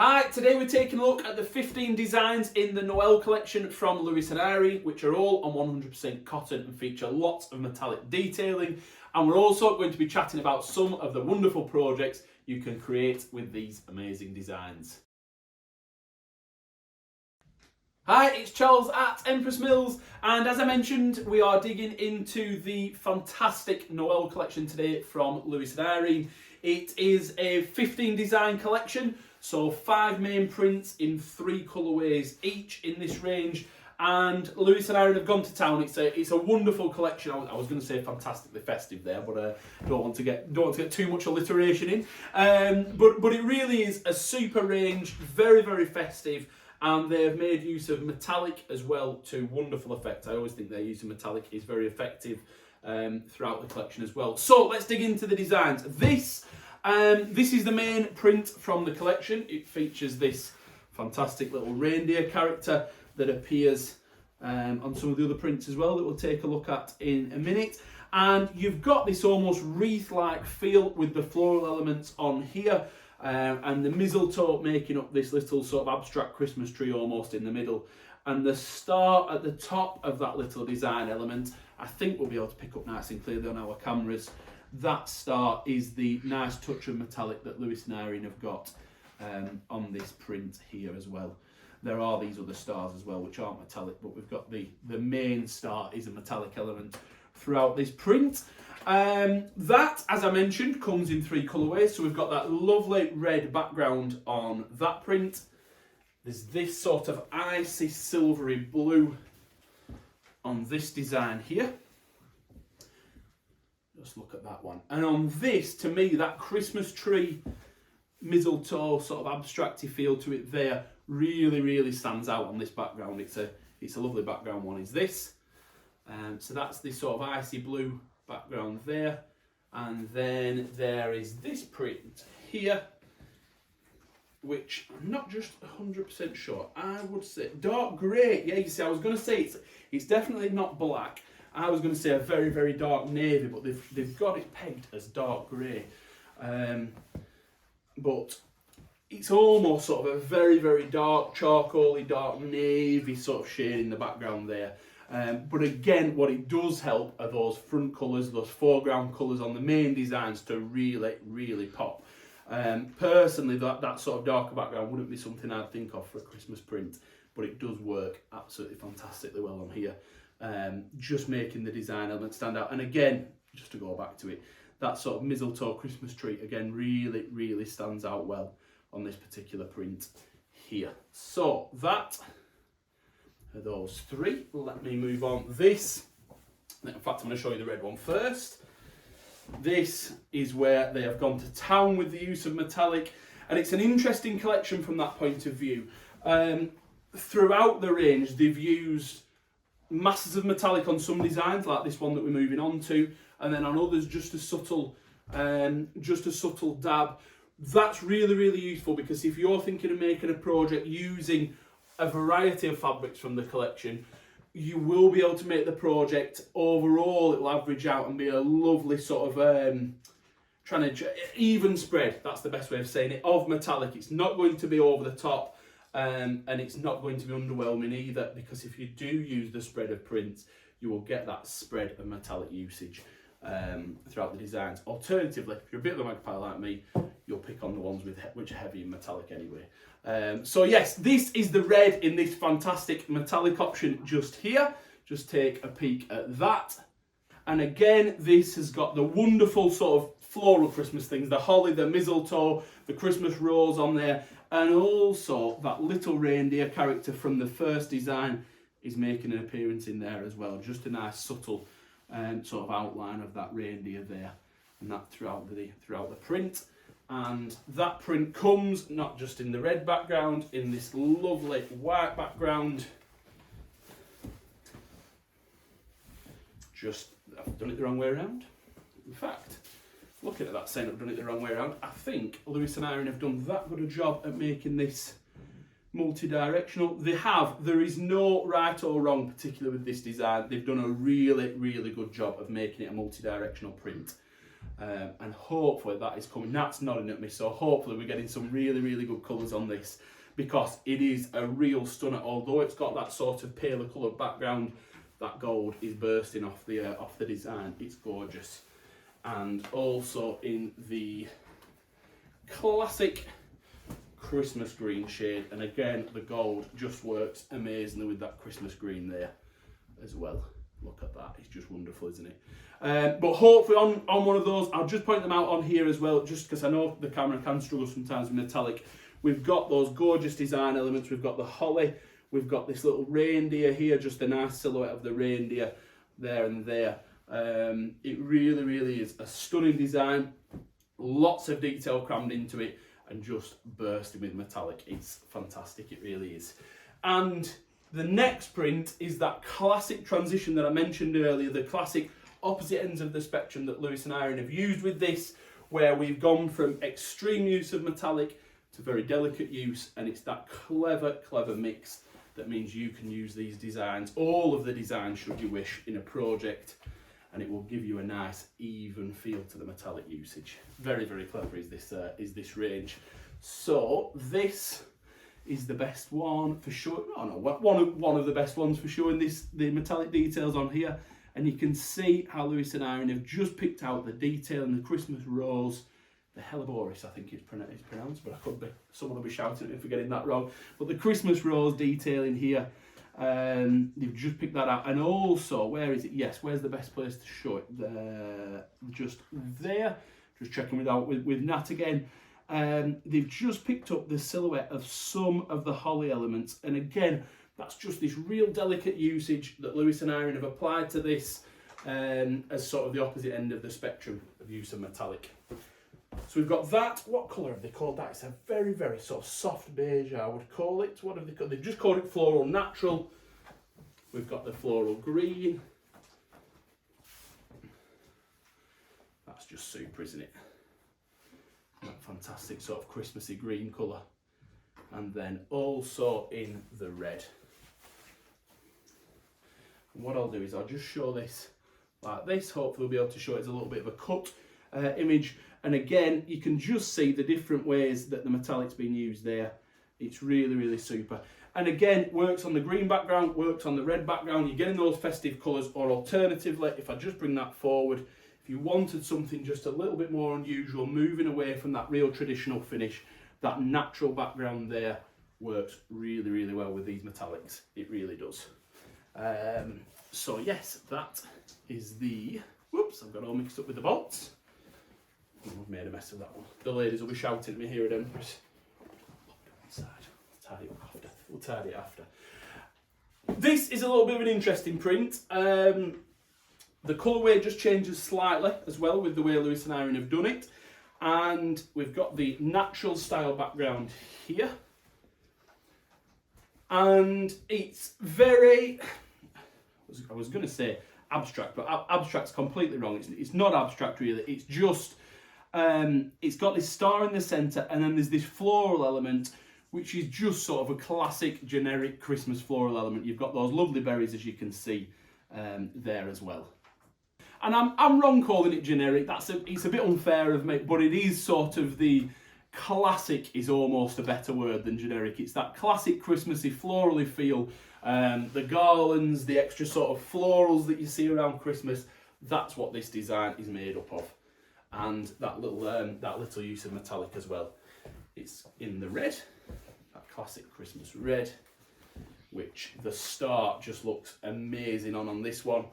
Hi, today we're taking a look at the 15 designs in the Noel collection from Lewis Irene, which are all on 100% cotton and feature lots of metallic detailing. And we're also going to be chatting about some of the wonderful projects you can create with these amazing designs. Hi, it's Charles at Empress Mills, and as I mentioned, we are digging into the fantastic Noel collection today from Lewis Irene. It is a 15 design collection, so 5 main prints in 3 colourways each in this range, and Lewis Irene have gone to town. It's a wonderful collection. I was going to say fantastically festive there, but don't want to get too much alliteration in. But it really is a super range, very, very festive. And they've made use of metallic as well to wonderful effect. I always think their use of metallic is very effective throughout the collection as well. So let's dig into the designs. This is the main print from the collection. It features this fantastic little reindeer character that appears on some of the other prints as well that we'll take a look at in a minute. And you've got this almost wreath-like feel with the floral elements on here. And the mistletoe making up this little sort of abstract Christmas tree almost in the middle. And the star at the top of that little design element, I think we'll be able to pick up nice and clearly on our cameras. That star is the nice touch of metallic that Lewis Irene have got on this print here as well. There are these other stars as well which aren't metallic, but we've got the main star is a metallic element throughout this print. That, as I mentioned, comes in 3 colourways. So we've got that lovely red background on that print. There's this sort of icy silvery blue on this design here. Just look at that one. And on this, to me, that Christmas tree mistletoe sort of abstracty feel to it there really, really stands out on this background. It's a lovely background one, is this. So that's this sort of icy blue background there, and then there is this print here, which I'm not just 100% sure. I would say dark grey. Yeah, you see, I was going to say it's definitely not black. I was going to say a very, very dark navy, but they've got it pegged as dark grey. But it's almost sort of a very, very dark charcoaly, dark navy sort of shade in the background there. But again, what it does help are those front colours, those foreground colours on the main designs to really, really pop. Personally, that sort of darker background wouldn't be something I'd think of for a Christmas print, but it does work absolutely fantastically well on here. Just making the design element stand out. And again, just to go back to it, that sort of mistletoe Christmas tree, again, really, really stands out well on this particular print here. So that are those 3. Let me move on. This, in fact, I'm going to show you the red one first. This is where they have gone to town with the use of metallic, and it's an interesting collection from that point of view. Throughout the range, they've used masses of metallic on some designs, like this one that we're moving on to, and then on others just a subtle dab. That's really, really useful, because if you're thinking of making a project using a variety of fabrics from the collection, you will be able to make the project overall, it will average out and be a lovely sort of even spread, that's the best way of saying it, of metallic. It's not going to be over the top, and it's not going to be underwhelming either, because if you do use the spread of prints, you will get that spread of metallic usage throughout the designs. Alternatively, if you're a bit of a magpie like me, you'll pick on the ones which are heavy in metallic anyway. So yes, this is the red in this fantastic metallic option just here. Just take a peek at that. And again, this has got the wonderful sort of floral Christmas things, the holly, the mistletoe, the Christmas rose on there, and also that little reindeer character from the first design is making an appearance in there as well. Just a nice subtle sort of outline of that reindeer there, and that throughout the print. And that print comes not just in the red background, in this lovely white background. I've done it the wrong way around. In fact, looking at that saying I've done it the wrong way around, I think Lewis and Irene have done that good a job at making this multi-directional. There is no right or wrong, particularly with this design. They've done a really, really good job of making it a multi-directional print. and hopefully that is coming. That's nodding at me, so hopefully we're getting some really, really good colours on this, because it is a real stunner. Although it's got that sort of paler coloured background, that gold is bursting off the design. It's gorgeous. And also in the classic Christmas green shade, and again the gold just works amazingly with that Christmas green there as well. Look at that, it's just wonderful, isn't it? But hopefully on one of those, I'll just point them out on here as well, just because I know the camera can struggle sometimes with metallic. We've got those gorgeous design elements. We've got the holly, we've got this little reindeer here, just a nice silhouette of the reindeer there and there. It really, really is a stunning design. Lots of detail crammed into it and just bursting with metallic. It's fantastic, it really is. And the next print is that classic transition that I mentioned earlier, the classic opposite ends of the spectrum that Lewis and Irene have used with this, where we've gone from extreme use of metallic to very delicate use, and it's that clever mix that means you can use these designs, all of the designs should you wish, in a project, and it will give you a nice even feel to the metallic usage. Very, very clever is this range. So this is the best one for sure. Oh no, one of the best ones for showing the metallic details on here. And you can see how Lewis and Irene have just picked out the detail in the Christmas rose, the Helleborus, I think it's pronounced, but I could be, someone will be shouting at me for getting that wrong. But the Christmas rose detail in here, they've just picked that out. And also, where is it? Yes, where's the best place to show it? There, just there. Just checking with Nat again. They've just picked up the silhouette of some of the holly elements, and again, that's just this real delicate usage that Lewis and Irene have applied to this, as sort of the opposite end of the spectrum of use of metallic. So we've got that. What colour have they called that? It's a very, very sort of soft beige, I would call it. What have they called? They've just called it Floral Natural. We've got the Floral Green. That's just super, isn't it? That fantastic sort of Christmassy green colour. And then also in the red. And what I'll do is I'll just show this like this. Hopefully we'll be able to show it as a little bit of a cut image. And again, you can just see the different ways that the metallic's been used there. It's really, really super. And again, works on the green background, works on the red background. You're getting those festive colours, or alternatively, if I just bring that forward, if you wanted something just a little bit more unusual, moving away from that real traditional finish, that natural background there works really, really well with these metallics. It really does. So yes, that is the, whoops, I've got all mixed up with the bolts. Oh, I've made a mess of that one. The ladies will be shouting at me here at Empress. Inside. We'll tidy it after. This is a little bit of an interesting print. The colourway just changes slightly as well with the way Lewis and Irene have done it. And we've got the natural style background here. And it's very, I was going to say abstract, but abstract's completely wrong. It's not abstract really, it's just, it's got this star in the centre, and then there's this floral element, which is just sort of a classic generic Christmas floral element. You've got those lovely berries, as you can see there as well. And I'm wrong calling it generic. It's a bit unfair of me, but it is sort of the classic is almost a better word than generic. It's that classic Christmassy florally feel. The garlands, the extra sort of florals that you see around Christmas. That's what this design is made up of, and that little use of metallic as well. It's in the red, that classic Christmas red, which the star just looks amazing on this one.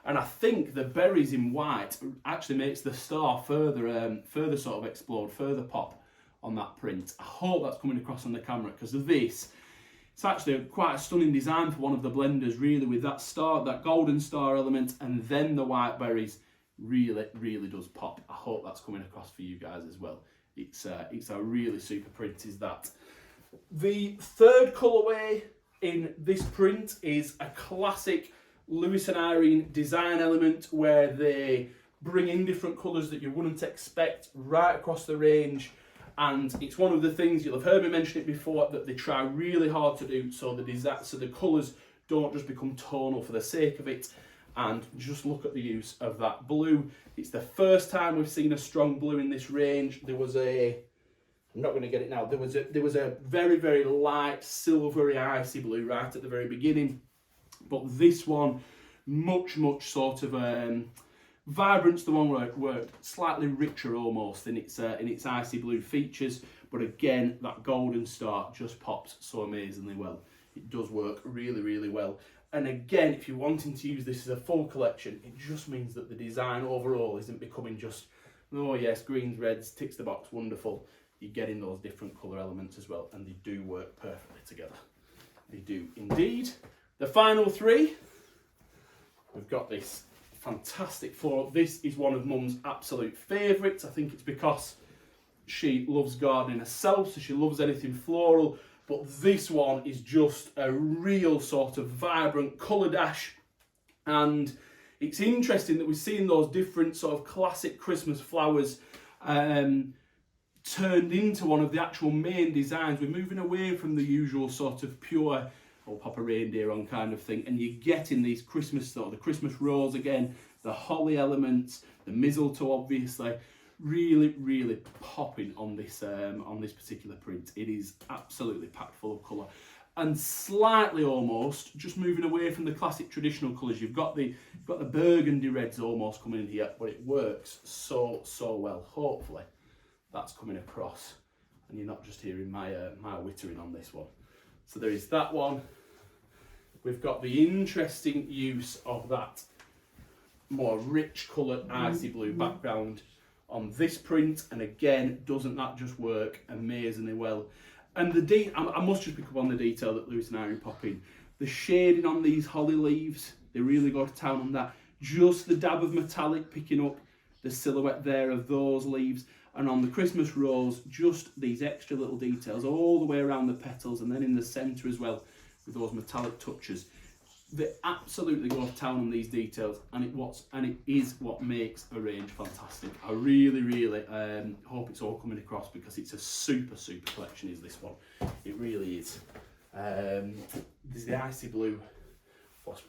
And I think the berries in white actually makes the star further sort of explode, further pop on that print. I hope that's coming across on the camera, because of this, it's actually quite a stunning design for one of the blenders, really, with that star, that golden star element, and then the white berries really, really does pop. I hope that's coming across for you guys as well. It's a really super print, is that. The third colourway in this print is a classic Lewis and Irene design element, where they bring in different colours that you wouldn't expect right across the range. And it's one of the things, you'll have heard me mention it before, that they try really hard to do, so the colours don't just become tonal for the sake of it. And just look at the use of that blue. It's the first time we've seen a strong blue in this range. There was a, I'm not going to get it now, there was a very, very light silvery icy blue right at the very beginning. But this one, much sort of vibrance, the one where it worked, slightly richer almost in its icy blue features. But again, that golden star just pops so amazingly well. It does work really, really well. And again, if you're wanting to use this as a full collection, it just means that the design overall isn't becoming just, oh yes, greens, reds, ticks the box, wonderful. You're getting those different colour elements as well, and they do work perfectly together. They do indeed. The final three, we've got this fantastic floral. This is one of Mum's absolute favourites. I think it's because she loves gardening herself, so she loves anything floral. But this one is just a real sort of vibrant colour dash. And it's interesting that we're seeing those different sort of classic Christmas flowers turned into one of the actual main designs. We're moving away from the usual sort of pure, oh, pop a reindeer on kind of thing. And you're getting these Christmas, sort of the Christmas rose again, the holly elements, the mistletoe obviously. Really, really popping on this particular print. It is absolutely packed full of colour, and slightly almost just moving away from the classic traditional colours. You've got the burgundy reds almost coming in here, but it works so well. Hopefully, that's coming across, and you're not just hearing my wittering on this one. So there is that one. We've got the interesting use of that more rich coloured icy blue background on this print, and again, doesn't that just work amazingly well? And I must just pick up on the detail that Lewis and Irene pop in. The shading on these holly leaves, they really go to town on that. Just the dab of metallic picking up the silhouette there of those leaves, and on the Christmas rose, just these extra little details all the way around the petals, and then in the centre as well with those metallic touches. They absolutely go to town on these details, and it is what makes a range fantastic. I really hope it's all coming across, because it's a super collection is this one. It really is. There's the icy blue.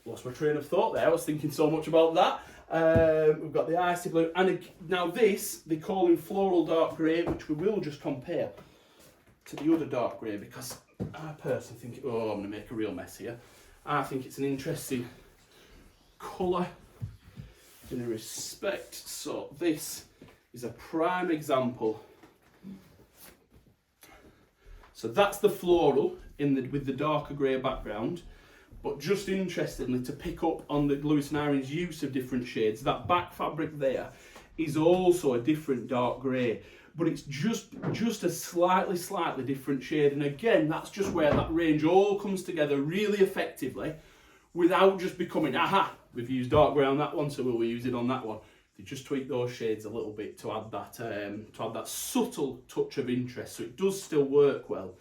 Lost my train of thought there. I was thinking so much about that. We've got the icy blue, and now this they call in floral dark grey, which we will just compare to the other dark grey, because I personally think, oh, I'm going to make a real mess here. I think it's an interesting colour in a respect. So this is a prime example. So that's the floral with the darker grey background. But just interestingly, to pick up on the Lewis and Irene's use of different shades, that back fabric there is also a different dark grey. But it's just a slightly different shade. And again, that's just where that range all comes together really effectively, without just becoming, aha, we've used dark grey on that one, so we'll use it on that one. They just tweak those shades a little bit to add that subtle touch of interest. So it does still work well,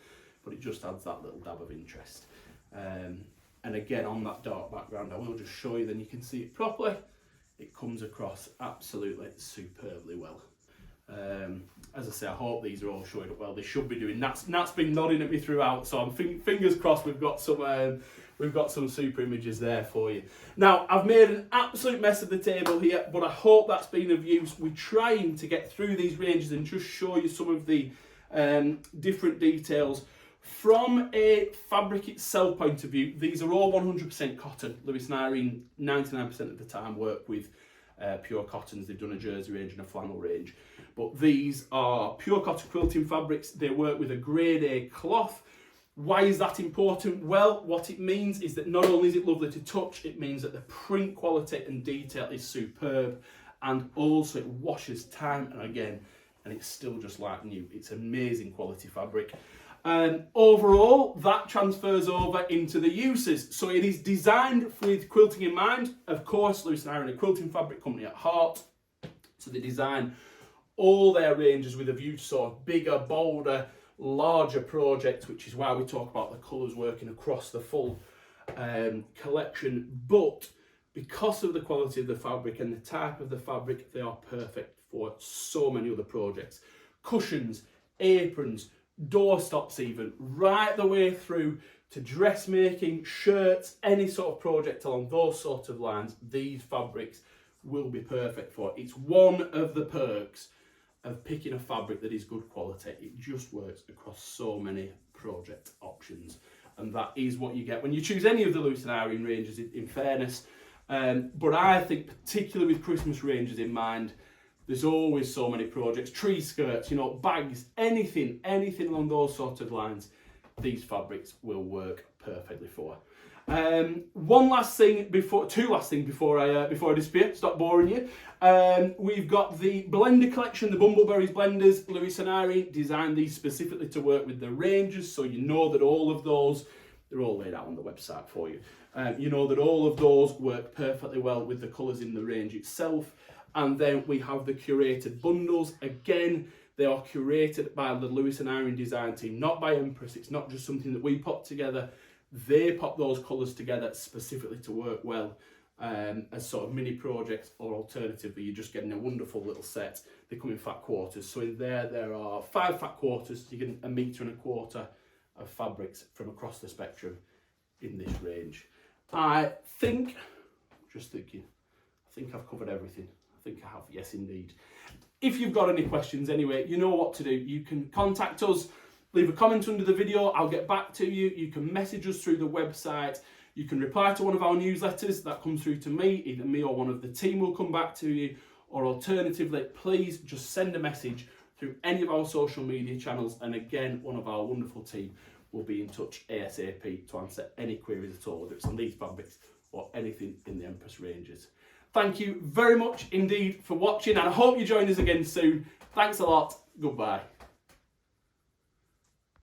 but it just adds that little dab of interest. And again, on that dark background, I will just show you, then you can see it properly. It comes across absolutely superbly well. As I say, I hope these are all showing up well. They should be doing. Nat's been nodding at me throughout, so I'm fingers crossed we've got some super images there for you. Now, I've made an absolute mess of the table here, but I hope that's been of use. We're trying to get through these ranges and just show you some of the different details. From a fabric itself point of view, these are all 100% cotton. Lewis and Irene 99% of the time work with pure cottons. They've done a jersey range and a flannel range. But these are pure cotton quilting fabrics. They work with a grade A cloth. Why is that important? Well, what it means is that not only is it lovely to touch, it means that the print quality and detail is superb, and also it washes time and again, and it's still just like new. It's amazing quality fabric. Overall, that transfers over into the uses. So it is designed with quilting in mind. Of course, Lewis and Irene are a quilting fabric company at heart. So they design all their ranges with a view to sort of bigger, bolder, larger projects, which is why we talk about the colours working across the full collection. But because of the quality of the fabric and the type of the fabric, they are perfect for so many other projects. Cushions, aprons, doorstops even, right the way through to dressmaking, shirts, any sort of project along those sort of lines, these fabrics will be perfect for. It's one of the perks of picking a fabric that is good quality. It just works across so many project options, and that is what you get when you choose any of the Lewis Irene ranges, in fairness. But I think particularly with Christmas ranges in mind, there's always so many projects, tree skirts, you know, bags, anything along those sort of lines, these fabrics will work perfectly for. Two last things before I disappear, stop boring you. We've got the blender collection, the Bumbleberries blenders. Lewis and Irene designed these specifically to work with the ranges, so you know that all of those, they're all laid out on the website for you. You know that all of those work perfectly well with the colours in the range itself. And then we have the curated bundles. Again, they are curated by the Lewis and Irene design team, not by Empress. It's not just something that we pop together. They pop those colours together specifically to work well as sort of mini projects, or alternatively, you're just getting a wonderful little set. They come in fat quarters. So in there are 5 fat quarters. You get 1.25 meters of fabrics from across the spectrum in this range. I think I've covered everything. I think I have, yes indeed. If you've got any questions anyway, you know what to do. You can contact us, leave a comment under the video, I'll get back to you. You can message us through the website. You can reply to one of our newsletters that comes through to me. Either me or one of the team will come back to you. Or alternatively, please just send a message through any of our social media channels. And again, one of our wonderful team will be in touch ASAP to answer any queries at all, whether it's on these fabrics or anything in the Empress ranges. Thank you very much indeed for watching, and I hope you join us again soon. Thanks a lot. Goodbye.